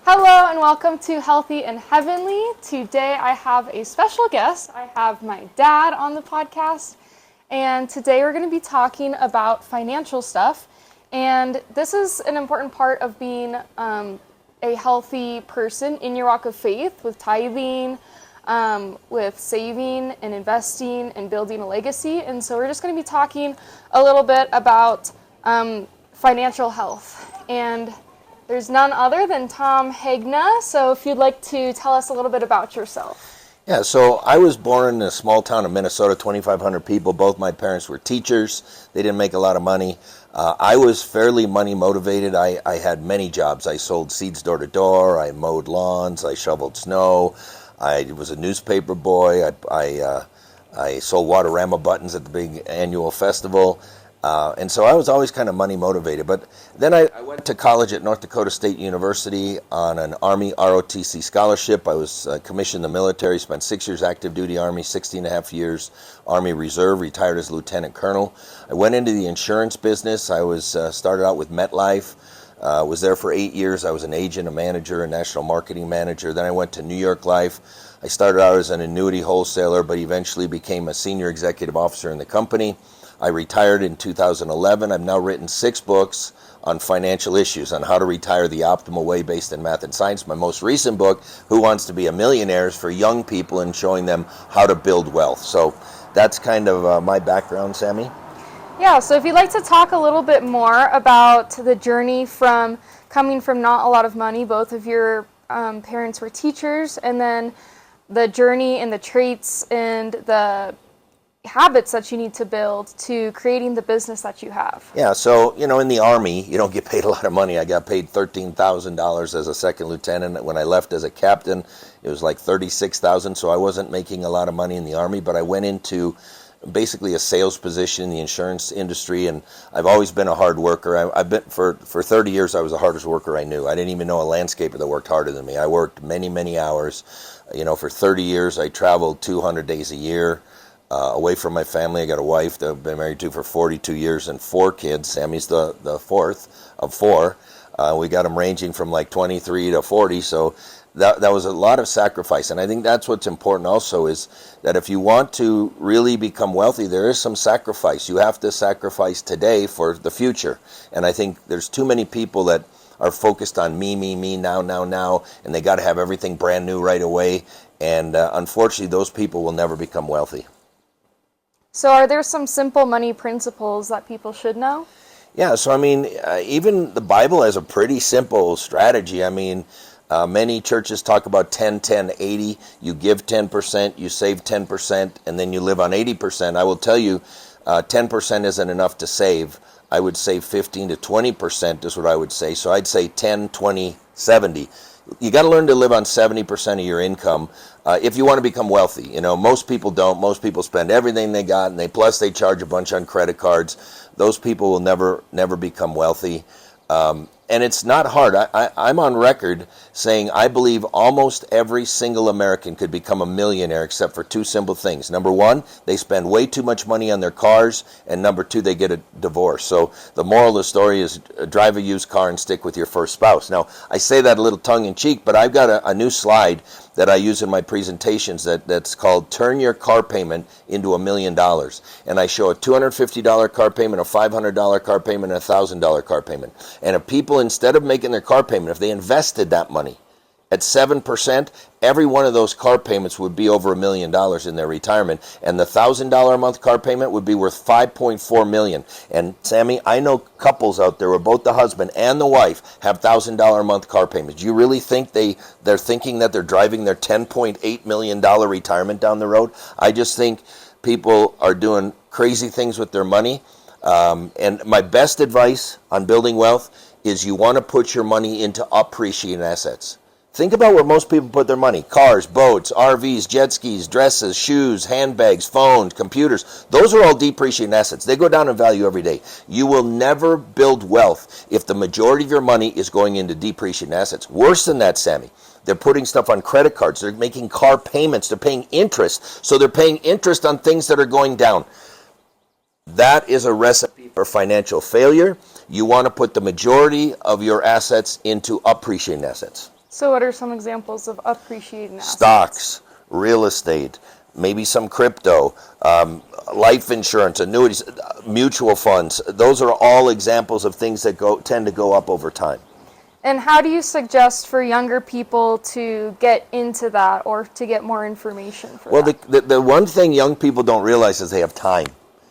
Hello and welcome to Healthy and Heavenly. Today I have a special guest. I have my dad on the podcast, and today we're going to be talking about financial stuff. And this is an important part of being a healthy person in your walk of faith, with tithing, with saving and investing and building a legacy. And so we're just going to be talking a little bit about financial health. And there's none other than Tom Hegna. So if you'd like to tell us a little bit about yourself. Yeah, so I was born in a small town of Minnesota, 2,500 people. Both my parents were teachers. They didn't make a lot of money. I was fairly money motivated. I had many jobs. I sold seeds door to door. I mowed lawns. I shoveled snow. I was a newspaper boy. I sold Waterama buttons at the big annual festival. And so I was always kind of money motivated. But then I went to college at North Dakota State University on an Army ROTC scholarship. I was commissioned in the military, spent 6 years active duty Army, 16 and a half years Army Reserve, retired as Lieutenant Colonel. I went into the insurance business. I was started out with MetLife. Was there for 8 years. I was an agent, a manager, a national marketing manager. Then I went to New York Life. I started out as an annuity wholesaler, but eventually became a senior executive officer in the company. I retired in 2011. I've now written 6 books on financial issues, on how to retire the optimal way based in math and science. My most recent book, Who Wants to Be a Millionaire, is for young people and showing them how to build wealth. So that's kind of my background, Sammy. Yeah, so if you'd like to talk a little bit more about the journey from coming from not a lot of money, both of your parents were teachers, and then the journey and the traits and the habits that you need to build to creating the business that you have. Yeah, so, in the Army, you don't get paid a lot of money. I got paid $13,000 as a second lieutenant. When I left as a captain, it was like $36,000, so I wasn't making a lot of money in the Army, but I went into basically a sales position in the insurance industry, and I've always been a hard worker. I've been for 30 years. I was the hardest worker I knew. I didn't even know a landscaper that worked harder than me. I worked many hours. For 30 years, I traveled 200 days a year. Away from my family. I got a wife that I've been married to for 42 years and 4 kids. Sammy's the fourth of 4. We got them ranging from like 23 to 40, so that was a lot of sacrifice. And I think that's what's important also, is that if you want to really become wealthy, there is some sacrifice. You have to sacrifice today for the future. And I think there's too many people that are focused on me, now, and they got to have everything brand new right away. And unfortunately, those people will never become wealthy. So are there some simple money principles that people should know? Yeah, so even the Bible has a pretty simple strategy. Many churches talk about 10-10-80. You give 10%, you save 10%, and then you live on 80%. I will tell you, 10% isn't enough to save. I would save 15 to 20% is what I would say. So I'd say 10, 20, 70. You got to learn to live on 70% of your income if you want to become wealthy. Most people don't. Most people spend everything they got, and they charge a bunch on credit cards. Those people will never become wealthy. And it's not hard. I'm on record saying I believe almost every single American could become a millionaire except for 2 simple things. Number 1, they spend way too much money on their cars, and number 2, they get a divorce. So the moral of the story is drive a used car and stick with your first spouse. Now, I say that a little tongue-in-cheek, but I've got a new slide that I use in my presentations that's called Turn Your Car Payment into $1 Million. And I show a $250 car payment, a $500 car payment, and a $1,000 car payment. And if people, instead of making their car payment, if they invested that money at 7%, every one of those car payments would be over $1 million in their retirement. And the $1,000 a month car payment would be worth $5.4 million. And Sammy, I know couples out there where both the husband and the wife have $1,000 a month car payments. Do you really think they're thinking that they're driving their $10.8 million retirement down the road? I just think people are doing crazy things with their money. And my best advice on building wealth is you want to put your money into appreciating assets. Think about where most people put their money. Cars, boats, RVs, jet skis, dresses, shoes, handbags, phones, computers. Those are all depreciating assets. They go down in value every day. You will never build wealth if the majority of your money is going into depreciating assets. Worse than that, Sammy, they're putting stuff on credit cards. They're making car payments. They're paying interest. So they're paying interest on things that are going down. That is a recipe for financial failure. You want to put the majority of your assets into appreciating assets. So what are some examples of appreciating assets? Stocks, real estate, maybe some crypto, life insurance, annuities, mutual funds. Those are all examples of things that tend to go up over time. And how do you suggest for younger people to get into that or to get more information for that? Well, the one thing young people don't realize is they have time.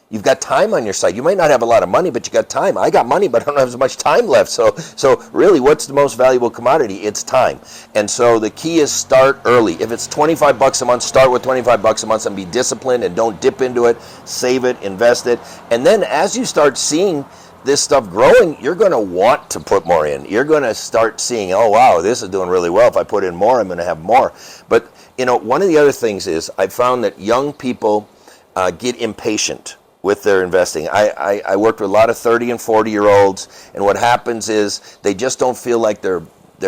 You've got time on your side. You might not have a lot of money, but you got time. I got money, but I don't have as much time left. So really, what's the most valuable commodity? It's time. And so the key is start early. If it's $25 a month, start with $25 a month and be disciplined and don't dip into it. Save it, invest it. And then as you start seeing this stuff growing, you're going to want to put more in. You're going to start seeing, oh, wow, this is doing really well. If I put in more, I'm going to have more. But, one of the other things is I found that young people get impatient with their investing. I worked with a lot of 30 and 40-year-olds, and what happens is they just don't feel like they're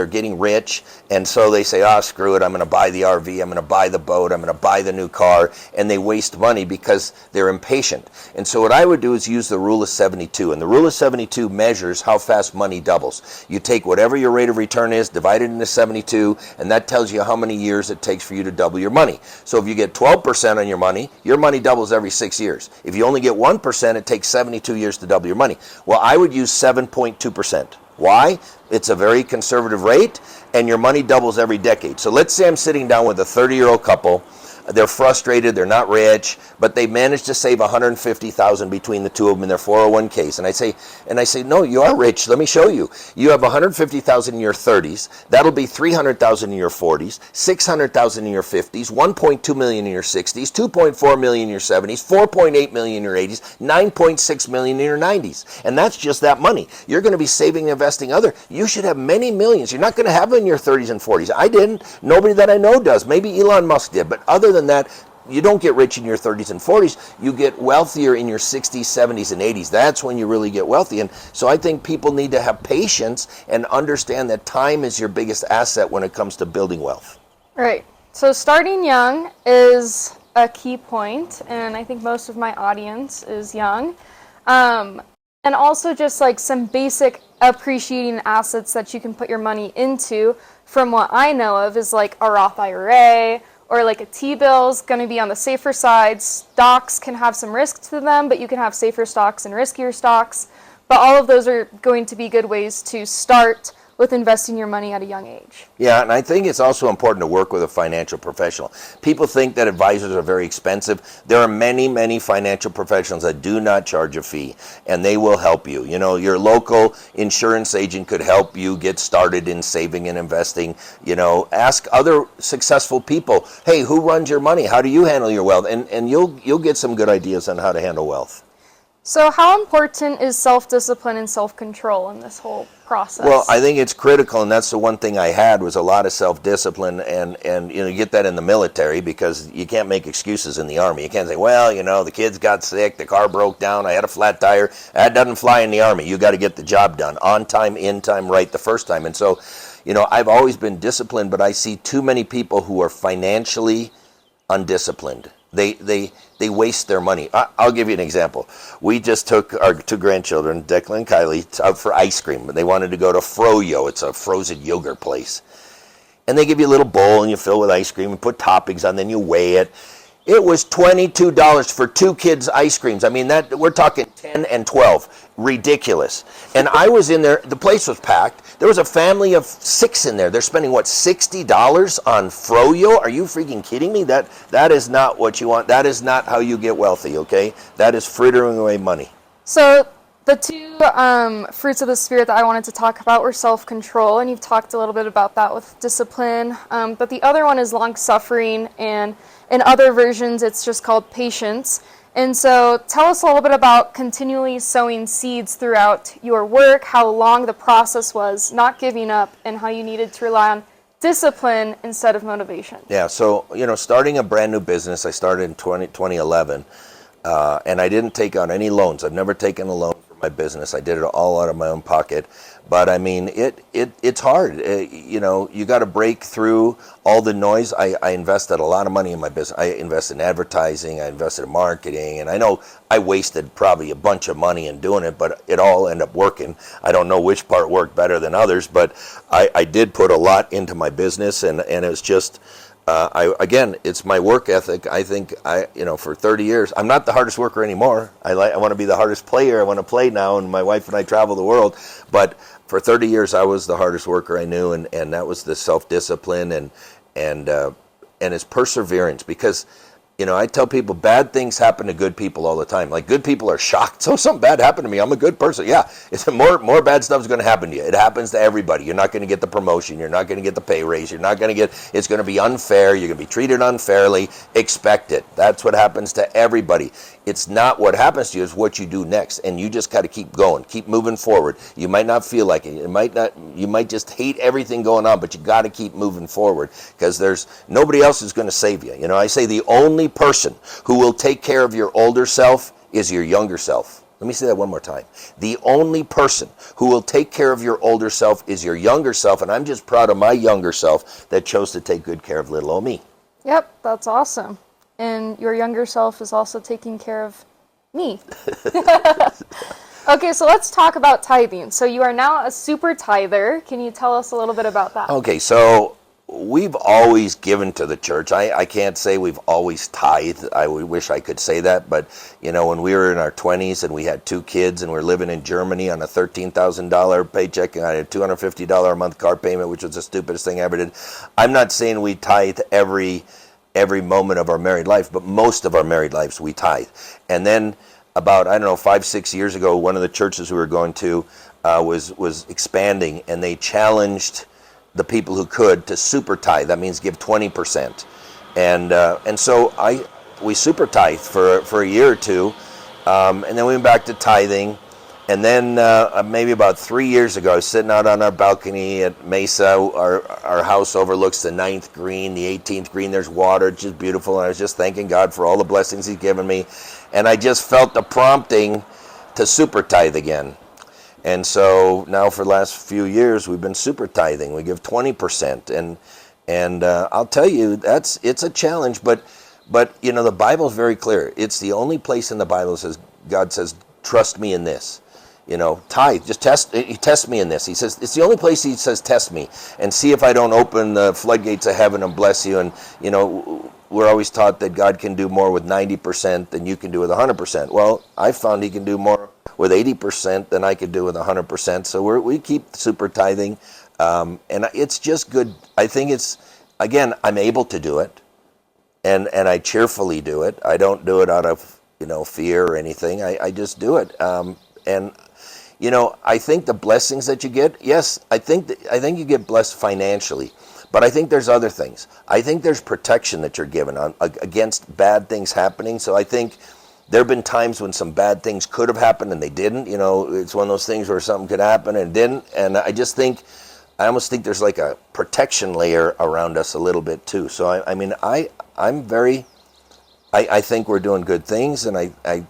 getting rich, and so they say, screw it, I'm going to buy the RV, I'm going to buy the boat, I'm going to buy the new car, and they waste money because they're impatient. And so what I would do is use the rule of 72, and the rule of 72 measures how fast money doubles. You take whatever your rate of return is, divide it into 72, and that tells you how many years it takes for you to double your money. So if you get 12% on your money doubles every 6 years. If you only get 1%, it takes 72 years to double your money. Well, I would use 7.2%. Why? It's a very conservative rate, and your money doubles every decade. So let's say I'm sitting down with a 30-year-old couple. They're frustrated, they're not rich, but they managed to save $150,000 between the two of them in their 401ks. And I say, no, you are rich. Let me show you. You have $150,000 in your 30s. That'll be $300,000 in your 40s, $600,000 in your 50s, $1.2 million in your 60s, $2.4 million in your 70s, $4.8 million in your 80s, $9.6 million in your 90s. And that's just that money. You're going to be saving and investing other. You should have many millions. You're not going to have them in your 30s and 40s. I didn't. Nobody that I know does. Maybe Elon Musk did. But other than that, you don't get rich in your 30s and 40s. You get wealthier in your 60s, 70s, and 80s. That's when you really get wealthy. And so I think people need to have patience and understand that time is your biggest asset when it comes to building wealth. Right. So starting young is a key point, and I think most of my audience is young. And also just like some basic appreciating assets that you can put your money into, from what I know of, is like a Roth IRA, or like a T-bill is going to be on the safer side. Stocks can have some risk to them, but you can have safer stocks and riskier stocks. But all of those are going to be good ways to start with investing your money at a young age. Yeah, and I think it's also important to work with a financial professional. People think that advisors are very expensive. There are many, many financial professionals that do not charge a fee, and they will help you. Your local insurance agent could help you get started in saving and investing. Ask other successful people, hey, who runs your money? How do you handle your wealth? And you'll get some good ideas on how to handle wealth. So how important is self-discipline and self-control in this whole process? Well, I think it's critical, and that's the one thing I had was a lot of self-discipline, and you get that in the military because you can't make excuses in the Army. You can't say, well, the kids got sick, the car broke down, I had a flat tire. That doesn't fly in the Army. You got to get the job done on time, in time, right the first time. And so, I've always been disciplined, but I see too many people who are financially undisciplined. They waste their money. I'll give you an example. We just took our two grandchildren, Declan and Kylie, out for ice cream. They wanted to go to Froyo. It's a frozen yogurt place. And they give you a little bowl and you fill with ice cream and put toppings on, then you weigh it. It was $22 for two kids' ice creams. I mean, that we're talking 10 and 12. Ridiculous. And I was in there. The place was packed. There was a family of 6 in there. They're spending, $60 on Froyo? Are you freaking kidding me? That is not what you want. That is not how you get wealthy, okay? That is frittering away money. So the two fruits of the Spirit that I wanted to talk about were self-control, and you've talked a little bit about that with discipline. But the other one is long-suffering, and in other versions, it's just called patience. And so tell us a little bit about continually sowing seeds throughout your work, how long the process was, not giving up, and how you needed to rely on discipline instead of motivation. Yeah, so, starting a brand new business, I started in 2011, and I didn't take out any loans. I've never taken a loan for my business. I did it all out of my own pocket. But I mean, it's hard. You got to break through all the noise. I invested a lot of money in my business. I invested in advertising. I invested in marketing. And I know I wasted probably a bunch of money in doing it, but it all ended up working. I don't know which part worked better than others, but I did put a lot into my business, and it's just... it's my work ethic. I think for 30 years, I'm not the hardest worker anymore. I want to be the hardest player. I want to play now, and my wife and I travel the world. But for 30 years, I was the hardest worker I knew, and that was the self-discipline and it's perseverance. Because I tell people bad things happen to good people all the time. Like, good people are shocked. So something bad happened to me. I'm a good person. Yeah, it's more bad stuff is going to happen to you. It happens to everybody. You're not going to get the promotion. You're not going to get the pay raise. You're not going to get. It's going to be unfair. You're going to be treated unfairly. Expect it. That's what happens to everybody. It's not what happens to you. It's what you do next, and you just got to keep going, keep moving forward. You might not feel like it. You might just hate everything going on, but you got to keep moving forward because there's nobody else is going to save you. I say the only person who will take care of your older self is your younger self. Let me say that one more time. The only person who will take care of your older self is your younger self, and I'm just proud of my younger self that chose to take good care of little old me. Yep, that's awesome. And your younger self is also taking care of me. Okay, so let's talk about tithing. So you are now a super tither. Can you tell us a little bit about that? Okay, so we've always given to the church. I can't say we've always tithed. I wish I could say that. But, when we were in our 20s and we had 2 kids and we're living in Germany on a $13,000 paycheck and I had a $250 a month car payment, which was the stupidest thing I ever did. I'm not saying we tithe every moment of our married life, but most of our married lives we tithe. And then about, 5-6 years ago, one of the churches we were going to was expanding, and they challenged the people who could to super tithe. That means give 20%. And so we super tithe for a year or two, and then we went back to tithing. And then maybe about 3 years ago, I was sitting out on our balcony at Mesa. Our house overlooks the 9th green, the 18th green. There's water. It's just beautiful. And I was just thanking God for all the blessings He's given me. And I just felt the prompting to super tithe again. And so now for the last few years, we've been super tithing. We give 20%. And I'll tell you, it's a challenge. But the Bible is very clear. It's the only place in the Bible that God says, trust me in this. Tithe, just test me in this. He says, it's the only place He says, test me and see if I don't open the floodgates of heaven and bless you. And, we're always taught that God can do more with 90% than you can do with 100%. Well, I found He can do more with 80% than I could do with 100%. So we keep super tithing. And it's just good. I think again, I'm able to do it. And I cheerfully do it. I don't do it out of, fear or anything. I just do it. And I think the blessings that you get, yes, I think you get blessed financially, but I think there's other things. I think there's protection that you're given against bad things happening. So I think there have been times when some bad things could have happened and they didn't. It's one of those things where something could happen and it didn't. And I almost think there's like a protection layer around us a little bit too. So I think we're doing good things, and I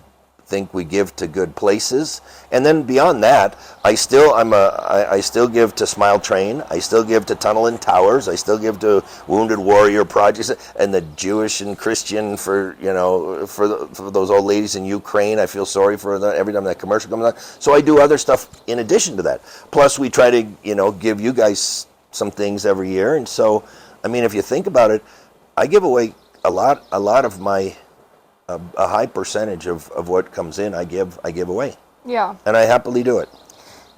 think we give to good places. And then beyond that, I still give to Smile Train. I still give to Tunnel and Towers. I still give to Wounded Warrior Projects and the Jewish and Christian for those old ladies in Ukraine. I feel sorry for them every time that commercial comes on. So I do other stuff in addition to that. Plus we try to, give you guys some things every year. And so, if you think about it, I give away a lot of my a high percentage of what comes in, I give away. Yeah. And I happily do it.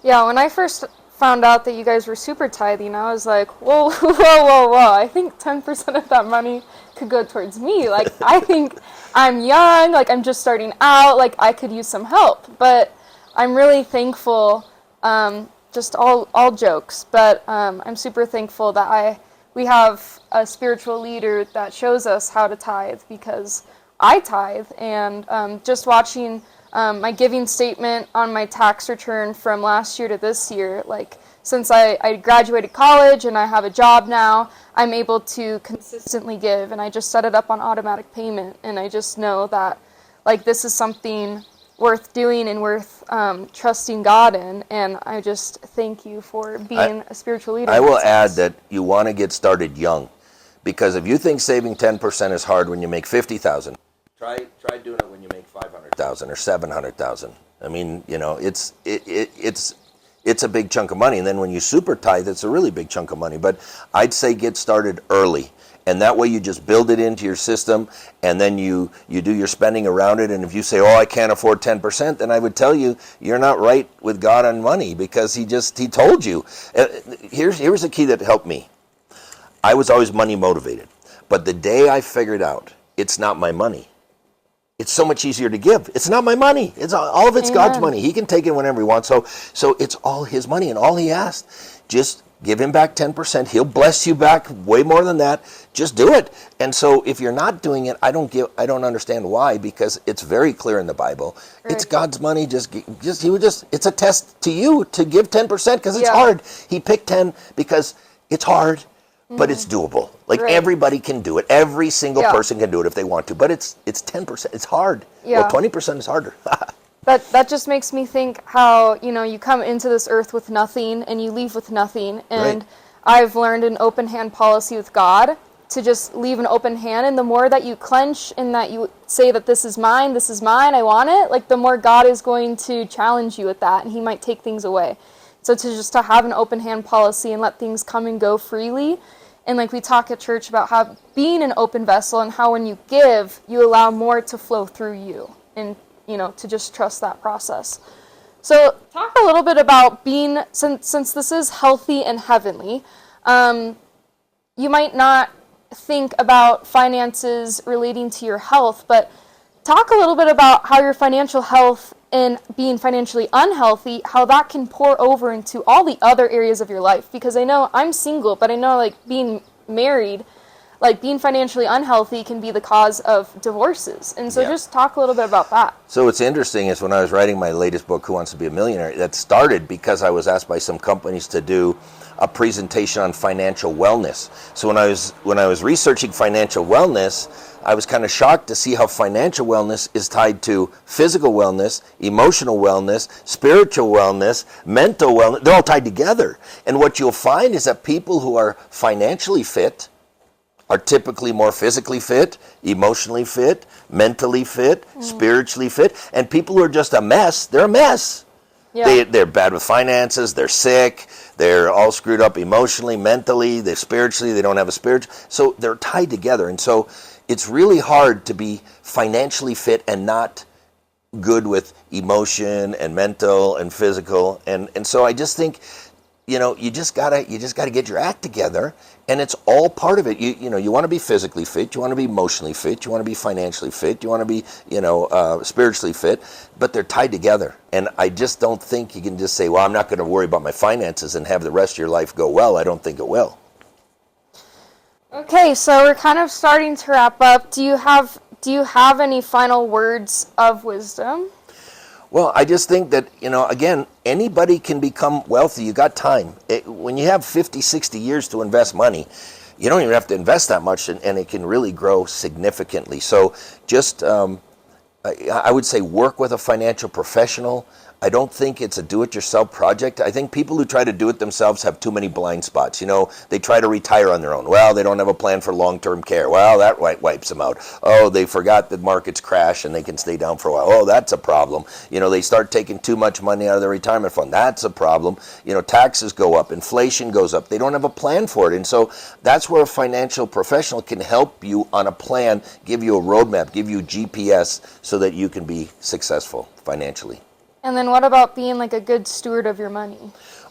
Yeah, when I first found out that you guys were super tithing, I was like, whoa. I think 10% of that money could go towards me. Like, I think I'm young, like I'm just starting out, like I could use some help. But I'm really thankful, just all jokes, but I'm super thankful that we have a spiritual leader that shows us how to tithe, because I tithe, and just watching my giving statement on my tax return from last year to this year, like since I graduated college and I have a job now, I'm able to consistently give, and I just set it up on automatic payment, and I just know that like this is something worth doing and worth trusting God in. And I just thank you for being a spiritual leader. I will add that you want to get started young, because if you think saving 10% is hard when you make 50,000, try doing it when you make 500,000 or 700,000. I mean, it's a big chunk of money, and then when you super tithe, it's a really big chunk of money. But I'd say get started early, and that way you just build it into your system, and then you do your spending around it. And if you say, "Oh, I can't afford 10%," then I would tell you you're not right with God on money, because He told you. Here's the key that helped me. I was always money motivated, but the day I figured out it's not my money, it's so much easier to give. It's not my money. It's all of it's God's money. He can take it whenever He wants. So it's all His money, and all He asked, just give Him back 10%. He'll bless you back way more than that. Just do it. And so if you're not doing it, I don't understand why, because it's very clear in the Bible. Right. It's God's money. It's a test to you to give 10% because it's hard. He picked 10 because it's hard. But it's doable. Like everybody can do it. Every single person can do it if they want to. But it's 10%. It's hard. Yeah. Well, 20% is harder. That just makes me think how, you come into this earth with nothing and you leave with nothing. And I've learned an open hand policy with God to just leave an open hand. And the more that you clench and that you say that this is mine, I want it, like the more God is going to challenge you with that. And He might take things away. So to have an open hand policy and let things come and go freely. And like we talk at church about how being an open vessel and how when you give, you allow more to flow through you, and to just trust that process. So talk a little bit about being, since this is healthy and heavenly, you might not think about finances relating to your health, but talk a little bit about how your financial health and being financially unhealthy, how that can pour over into all the other areas of your life. Because I know I'm single, but I know like being married, like being financially unhealthy can be the cause of divorces. And so just talk a little bit about that. So what's interesting is when I was writing my latest book, Who Wants to Be a Millionaire, that started because I was asked by some companies to do a presentation on financial wellness. So when I was researching financial wellness, I was kind of shocked to see how financial wellness is tied to physical wellness, emotional wellness, spiritual wellness, mental wellness. They're all tied together. And what you'll find is that people who are financially fit are typically more physically fit, emotionally fit, mentally fit, spiritually fit. And people who are just a mess, they're a mess. Yeah. They're bad with finances, they're sick, they're all screwed up emotionally, mentally, they're spiritually, they don't have a spiritual. So they're tied together. And so it's really hard to be financially fit and not good with emotion and mental and physical. And so I just think, you just gotta get your act together, and it's all part of it. You want to be physically fit, you want to be emotionally fit, you want to be financially fit, you want to be spiritually fit, but they're tied together. And I just don't think you can just say, well, I'm not going to worry about my finances and have the rest of your life go well. I don't think it will. Okay, so we're kind of starting to wrap up. Do you have any final words of wisdom? Well, I just think that, again, anybody can become wealthy. You got time. When you have 50, 60 years to invest money, you don't even have to invest that much, and it can really grow significantly. So just, I would say work with a financial professional. I don't think it's a do-it-yourself project. I think people who try to do it themselves have too many blind spots. They try to retire on their own. Well, they don't have a plan for long-term care. Well, that wipes them out. Oh, they forgot that markets crash and they can stay down for a while. Oh, that's a problem. They start taking too much money out of their retirement fund. That's a problem. Taxes go up. Inflation goes up. They don't have a plan for it. And so that's where a financial professional can help you on a plan, give you a roadmap, give you GPS so that you can be successful financially. And then what about being like a good steward of your money?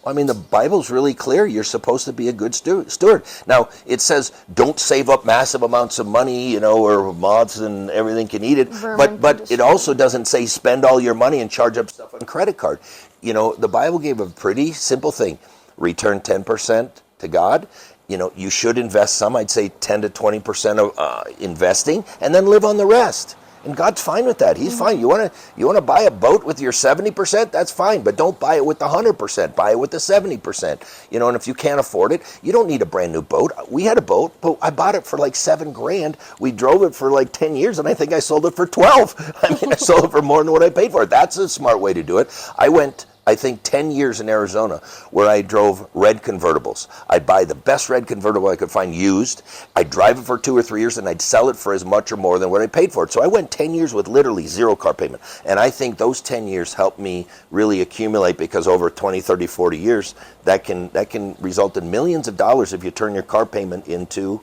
Well, the Bible's really clear. You're supposed to be a good steward. Now, it says don't save up massive amounts of money, or moths and everything can eat it. But it also doesn't say spend all your money and charge up stuff on credit card. The Bible gave a pretty simple thing. Return 10% to God. You should invest some. I'd say 10 to 20% of investing, and then live on the rest. And God's fine with that. He's fine. You want to buy a boat with your 70%? That's fine, but don't buy it with the 100%. Buy it with the 70%. And if you can't afford it, you don't need a brand new boat. We had a boat, but I bought it for like $7,000. We drove it for like 10 years, and I think I sold it for 12. I sold it for more than what I paid for it. That's a smart way to do it. I went, I think, 10 years in Arizona where I drove red convertibles. I'd buy the best red convertible I could find used. I'd drive it for 2 or 3 years, and I'd sell it for as much or more than what I paid for it. So I went 10 years with literally zero car payment. And I think those 10 years helped me really accumulate, because over 20, 30, 40 years, that can result in millions of dollars if you turn your car payment into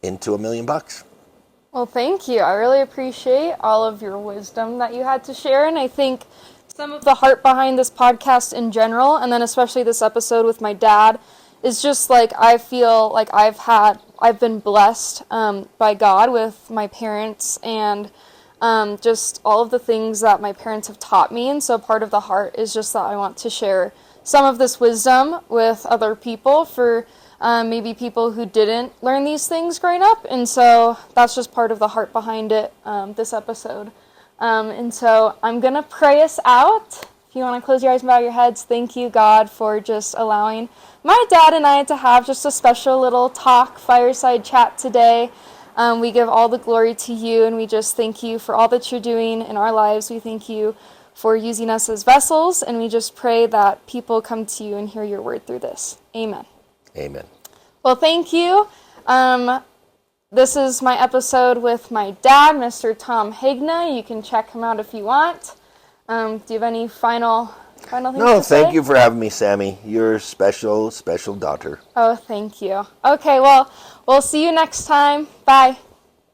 $1 million. Well, thank you. I really appreciate all of your wisdom that you had to share, and I think some of the heart behind this podcast in general, and then especially this episode with my dad, is just like I feel like I've been blessed by God with my parents, and just all of the things that my parents have taught me. And so part of the heart is just that I want to share some of this wisdom with other people, for maybe people who didn't learn these things growing up. And so that's just part of the heart behind it, this episode. And so I'm going to pray us out. If you want to close your eyes and bow your heads, thank you, God, for just allowing my dad and I to have just a special little talk, fireside chat today. We give all the glory to you, and we just thank you for all that you're doing in our lives. We thank you for using us as vessels, and we just pray that people come to you and hear your word through this. Amen. Amen. Well, thank you. This is my episode with my dad, Mr. Tom Hegna. You can check him out if you want. Do you have any final things No, to say? thank you for having me, Sammy. You're a special, special daughter. Oh, thank you. Okay, well, we'll see you next time. Bye.